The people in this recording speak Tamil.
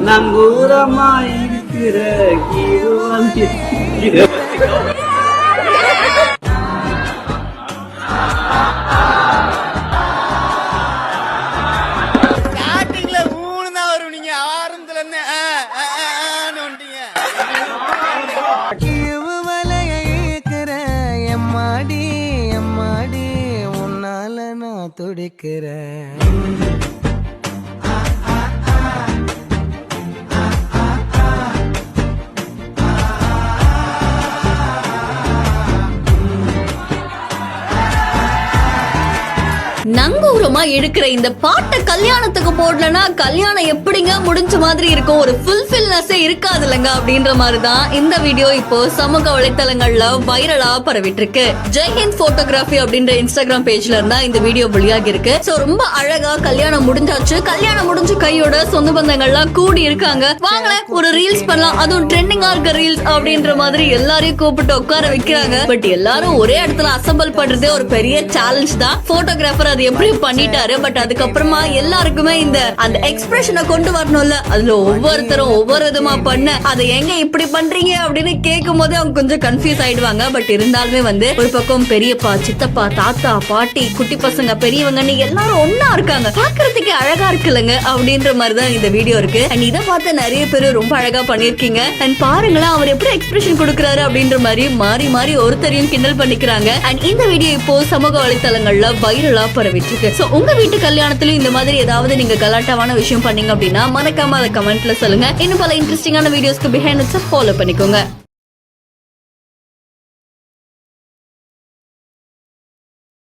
நங்கூரமா இருக்கிற ஸ்டார்டிங்ல ஊனு தான் வரும். நீங்க ஆரம்பத்துல இருந்து எம்மாடி எம்மாடி உன்னால நான் துடிக்கிறேன். நங்கூரமா எடுக்கிற இந்த பாட்டை கல்யாணத்துக்கு போடலன்னா கல்யாணம் எப்படிங்க முடிஞ்ச மாதிரி இருக்கும், ஒரு ஃபுல்ஃபில்னஸே இருக்காது இல்லங்க அப்படின்ற மாதிரிதான் இந்த வீடியோ இப்போ சமூக வலைத்தளங்கள்ல வைரலா பரவிட்டு இருக்கு. ஜெய்ஹிந்த் போட்டோகிராஃபி அப்படின்ற இன்ஸ்டாகிராம் பேஜ்ல இருந்தா இந்த வீடியோ வெளியாகி இருக்கு. சோ ரொம்ப அழகா கல்யாணம் முடிஞ்சாச்சு, கல்யாணம் முடிஞ்ச கையோட சொந்த பந்தங்கள்லாம் கூடி இருக்காங்க, வாங்கல ஒரு ரீல்ஸ் பண்ணலாம், அதுவும் ட்ரெண்டிங்கா இருக்க ரீல்ஸ் அப்படின்ற மாதிரி எல்லாரையும் கூப்பிட்டு உட்கார வைக்கிறாங்க. பட் எல்லாரும் ஒரே இடத்துல அசம்பிள் பண்றதே ஒரு பெரிய சேலஞ்ச் தான். போட்டோகிராஃபர் அது எப்படி பண்ணிட்டாரு. பட் அதுக்கப்புறமா எல்லாருக்குமே இந்த அந்த எக்ஸ்பிரஷனை கொண்டு வரணும்ல, அதுல ஒவ்வொருத்தரும் ஒவ்வொரு விதமா பண்ண அதை எங்க இப்படி பண்றீங்க அப்படின்னு கேட்கும் போது அவங்க கொஞ்சம் கன்ஃபியூஸ் ஆயிடுவாங்க. பட் இருந்தாலுமே ஒரு பக்கம் பெரியப்பா, சித்தப்பா, தாத்தா, பாட்டி, குட்டி பசங்க, பெரியவங்கன்னு எல்லாரும் ஒன்னா இருக்காங்க, பாக்குறதுக்கு அழகா இருக்குல்லங்க அப்படின்ற மாதிரிதான் இந்த வீடியோ இருக்கு. அண்ட் இதை பார்த்து நிறைய பேர் ரொம்ப அழகா பண்ணிருக்கீங்க. அண்ட் பாருங்களேன் அவர் எப்படி எக்ஸ்பிரஷன் கொடுக்கறாரு அப்படின்ற மாதிரி மாறி மாறி ஒருத்தரையும் கிண்டல் பண்ணிக்கிறாங்க. அண்ட் இந்த வீடியோ இப்போ சமூக வலைத்தளங்கள்ல வைரலா பரவிட்டு இருக்கு. சோ உங்க வீட்டு கல்யாணத்திலும் இந்த மாதிரி ஏதாவது நீங்க கலாட்டாவான விஷயம் பண்ணீங்க அப்படின்னா மறக்காம அதை கமெண்ட்ல சொல்லுங்க. இன்னும் பல இன்ட்ரெஸ்டிங்கான வீடியோஸ்க்கு பிஹைண்ட் ஃபாலோ பண்ணிக்கோங்க.